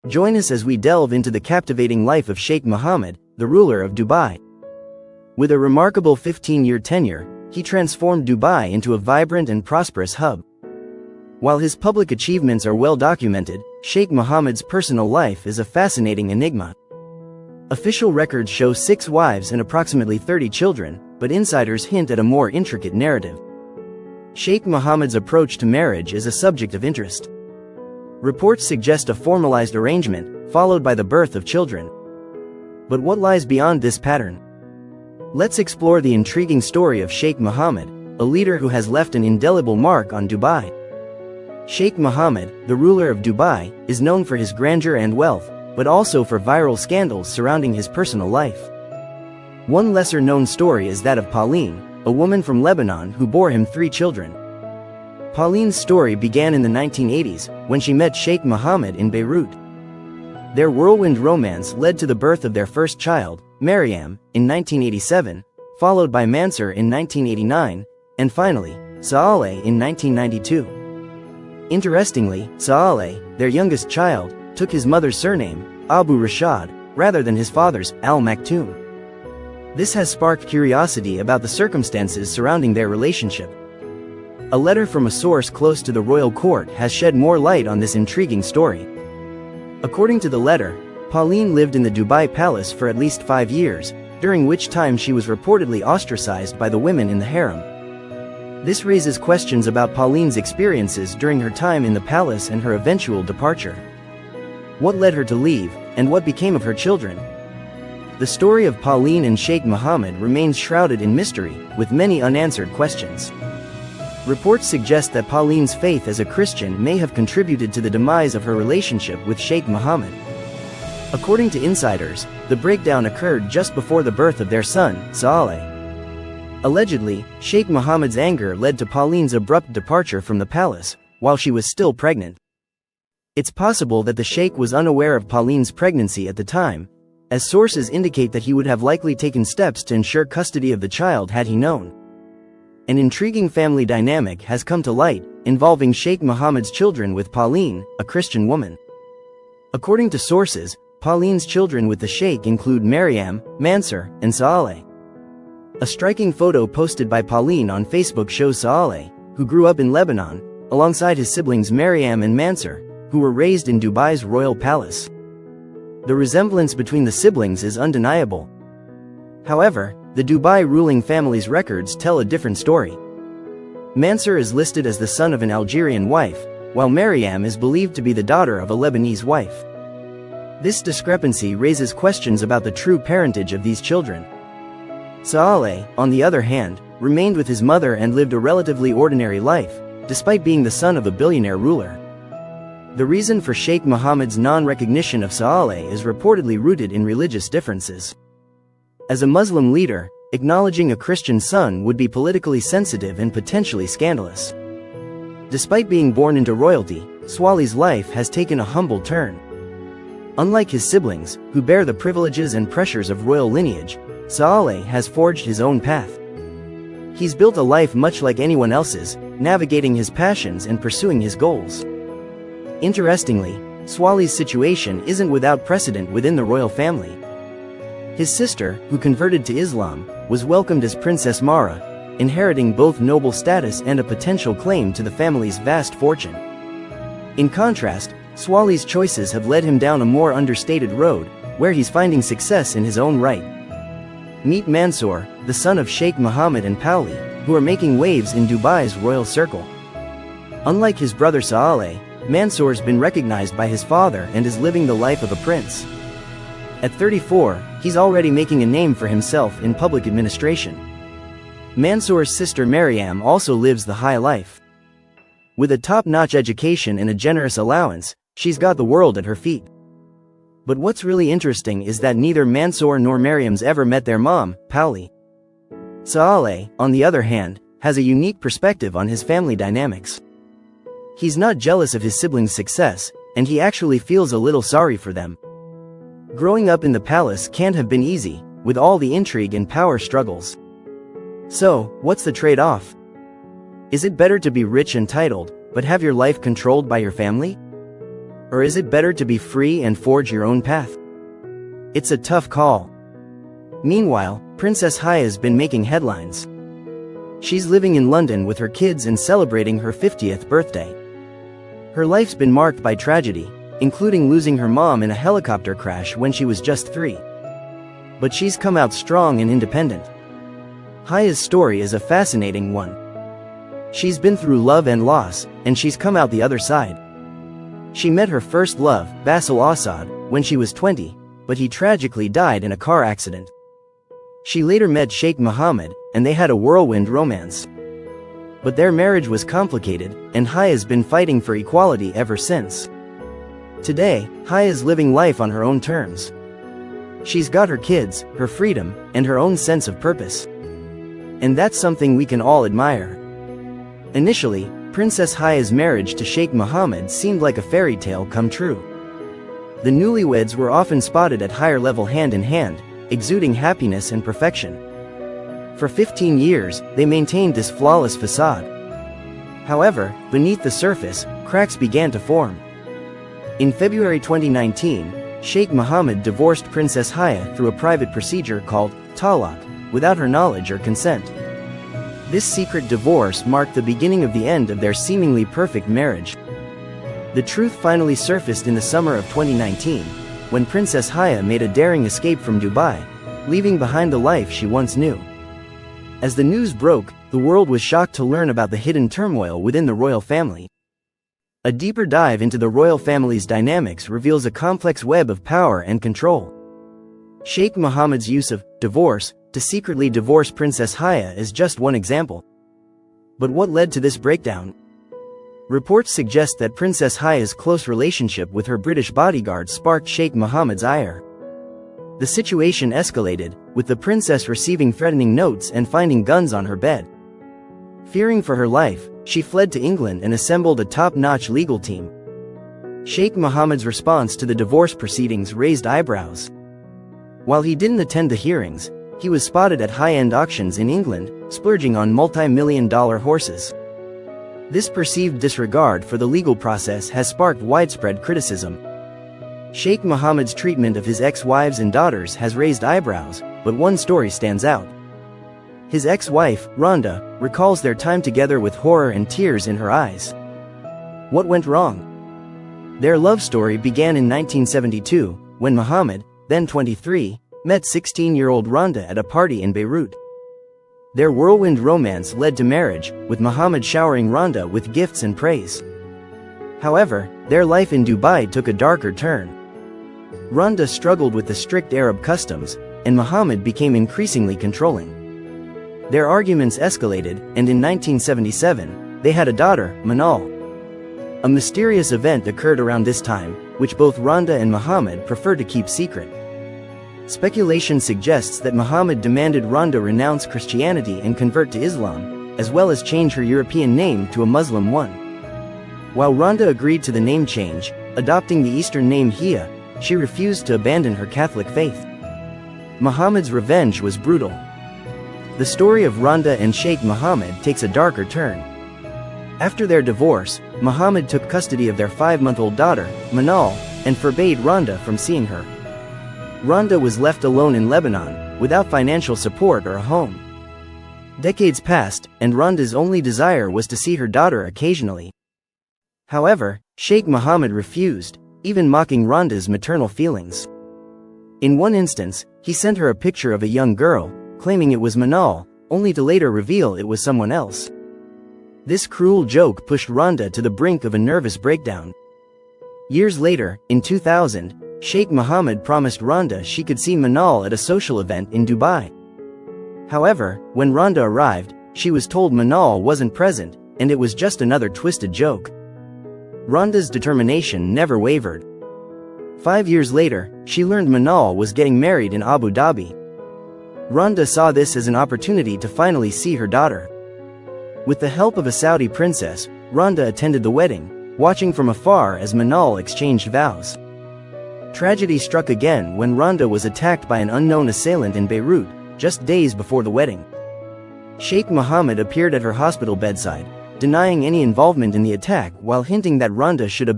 Join us as we delve into the captivating life of Sheikh Mohammed, the ruler of Dubai. With a remarkable 15-year tenure, he transformed Dubai into a vibrant and prosperous hub. While his public achievements are well documented, Sheikh Mohammed's personal life is a fascinating enigma. Official records show 6 wives and approximately 30 children, but insiders hint at a more intricate narrative. Sheikh Mohammed's approach to marriage is a subject of interest. Reports suggest a formalized arrangement, followed by the birth of children. But what lies beyond this pattern? Let's explore the intriguing story of Sheikh Mohammed, a leader who has left an indelible mark on Dubai. Sheikh Mohammed, the ruler of Dubai, is known for his grandeur and wealth, but also for viral scandals surrounding his personal life. One lesser-known story is that of Pauline, a woman from Lebanon who bore him 3 children. Pauline's story began in the 1980s, when she met Sheikh Mohammed in Beirut. Their whirlwind romance led to the birth of their first child, Maryam, in 1987, followed by Mansur in 1989, and finally, Saleh in 1992. Interestingly, Saleh, their youngest child, took his mother's surname, Abu Rashad, rather than his father's, Al-Maktoum. This has sparked curiosity about the circumstances surrounding their relationship. A letter from a source close to the royal court has shed more light on this intriguing story. According to the letter, Pauline lived in the Dubai palace for at least 5 years, during which time she was reportedly ostracized by the women in the harem. This raises questions about Pauline's experiences during her time in the palace and her eventual departure. What led her to leave, and what became of her children? The story of Pauline and Sheikh Mohammed remains shrouded in mystery, with many unanswered questions. Reports suggest that Pauline's faith as a Christian may have contributed to the demise of her relationship with Sheikh Mohammed. According to insiders, the breakdown occurred just before the birth of their son, Saleh. Allegedly, Sheikh Mohammed's anger led to Pauline's abrupt departure from the palace, while she was still pregnant. It's possible that the Sheikh was unaware of Pauline's pregnancy at the time, as sources indicate that he would have likely taken steps to ensure custody of the child had he known. An intriguing family dynamic has come to light, involving Sheikh Mohammed's children with Pauline, a Christian woman. According to sources, Pauline's children with the Sheikh include Maryam, Mansur, and Saleh. A striking photo posted by Pauline on Facebook shows Saleh, who grew up in Lebanon, alongside his siblings Maryam and Mansur, who were raised in Dubai's royal palace. The resemblance between the siblings is undeniable. However, the Dubai ruling family's records tell a different story. Mansur is listed as the son of an Algerian wife, while Maryam is believed to be the daughter of a Lebanese wife. This discrepancy raises questions about the true parentage of these children. Saleh, on the other hand, remained with his mother and lived a relatively ordinary life, despite being the son of a billionaire ruler. The reason for Sheikh Mohammed's non-recognition of Saleh is reportedly rooted in religious differences. As a Muslim leader, acknowledging a Christian son would be politically sensitive and potentially scandalous. Despite being born into royalty, Saleh's life has taken a humble turn. Unlike his siblings, who bear the privileges and pressures of royal lineage, Saleh has forged his own path. He's built a life much like anyone else's, navigating his passions and pursuing his goals. Interestingly, Saleh's situation isn't without precedent within the royal family. His sister, who converted to Islam, was welcomed as Princess Mara, inheriting both noble status and a potential claim to the family's vast fortune. In contrast, Saleh's choices have led him down a more understated road, where he's finding success in his own right. Meet Mansur, the son of Sheikh Mohammed and Pauline, who are making waves in Dubai's royal circle. Unlike his brother Saleh, Mansur's been recognized by his father and is living the life of a prince. At 34, he's already making a name for himself in public administration. Mansur's sister Maryam also lives the high life. With a top-notch education and a generous allowance, she's got the world at her feet. But what's really interesting is that neither Mansur nor Maryam's ever met their mom, Pauline. Saleh, on the other hand, has a unique perspective on his family dynamics. He's not jealous of his siblings' success, and he actually feels a little sorry for them. Growing up in the palace can't have been easy, with all the intrigue and power struggles. So, what's the trade-off? Is it better to be rich and titled, but have your life controlled by your family? Or is it better to be free and forge your own path? It's a tough call. Meanwhile, Princess Haya's been making headlines. She's living in London with her kids and celebrating her 50th birthday. Her life's been marked by tragedy, including losing her mom in a helicopter crash when she was just 3. But she's come out strong and independent. Haya's story is a fascinating one. She's been through love and loss, and she's come out the other side. She met her first love, Basil Assad, when she was 20, but he tragically died in a car accident. She later met Sheikh Mohammed, and they had a whirlwind romance. But their marriage was complicated, and Haya's been fighting for equality ever since. Today, Haya's living life on her own terms. She's got her kids, her freedom, and her own sense of purpose. And that's something we can all admire. Initially, Princess Haya's marriage to Sheikh Mohammed seemed like a fairy tale come true. The newlyweds were often spotted at higher level hand in hand, exuding happiness and perfection. For 15 years, they maintained this flawless facade. However, beneath the surface, cracks began to form. In February 2019, Sheikh Mohammed divorced Princess Haya through a private procedure called talaq, without her knowledge or consent. This secret divorce marked the beginning of the end of their seemingly perfect marriage. The truth finally surfaced in the summer of 2019, when Princess Haya made a daring escape from Dubai, leaving behind the life she once knew. As the news broke, the world was shocked to learn about the hidden turmoil within the royal family. A deeper dive into the royal family's dynamics reveals a complex web of power and control. Sheikh Mohammed's use of divorce to secretly divorce Princess Haya is just one example. But what led to this breakdown? Reports suggest that Princess Haya's close relationship with her British bodyguard sparked Sheikh Mohammed's ire. The situation escalated, with the princess receiving threatening notes and finding guns on her bed. Fearing for her life, she fled to England and assembled a top-notch legal team. Sheikh Mohammed's response to the divorce proceedings raised eyebrows. While he didn't attend the hearings, he was spotted at high-end auctions in England, splurging on multi-million-dollar horses. This perceived disregard for the legal process has sparked widespread criticism. Sheikh Mohammed's treatment of his ex-wives and daughters has raised eyebrows, but one story stands out. His ex-wife, Rhonda, recalls their time together with horror and tears in her eyes. What went wrong? Their love story began in 1972, when Mohammed, then 23, met 16-year-old Rhonda at a party in Beirut. Their whirlwind romance led to marriage, with Mohammed showering Rhonda with gifts and praise. However, their life in Dubai took a darker turn. Rhonda struggled with the strict Arab customs, and Mohammed became increasingly controlling. Their arguments escalated, and in 1977, they had a daughter, Manal. A mysterious event occurred around this time, which both Rhonda and Mohammed preferred to keep secret. Speculation suggests that Mohammed demanded Rhonda renounce Christianity and convert to Islam, as well as change her European name to a Muslim one. While Rhonda agreed to the name change, adopting the Eastern name Hia, she refused to abandon her Catholic faith. Mohammed's revenge was brutal. The story of Rhonda and Sheikh Mohammed takes a darker turn. After their divorce, Mohammed took custody of their 5-month-old daughter, Manal, and forbade Rhonda from seeing her. Rhonda was left alone in Lebanon, without financial support or a home. Decades passed, and Rhonda's only desire was to see her daughter occasionally. However, Sheikh Mohammed refused, even mocking Rhonda's maternal feelings. In one instance, he sent her a picture of a young girl, claiming it was Manal, only to later reveal it was someone else. This cruel joke pushed Rhonda to the brink of a nervous breakdown. Years later, in 2000, Sheikh Mohammed promised Rhonda she could see Manal at a social event in Dubai. However, when Rhonda arrived, she was told Manal wasn't present, and it was just another twisted joke. Rhonda's determination never wavered. 5 years later, she learned Manal was getting married in Abu Dhabi. Rhonda saw this as an opportunity to finally see her daughter. With the help of a Saudi princess, Rhonda attended the wedding, watching from afar as Manal exchanged vows. Tragedy struck again when Rhonda was attacked by an unknown assailant in Beirut, just days before the wedding. Sheikh Mohammed appeared at her hospital bedside, denying any involvement in the attack while hinting that Rhonda should abandon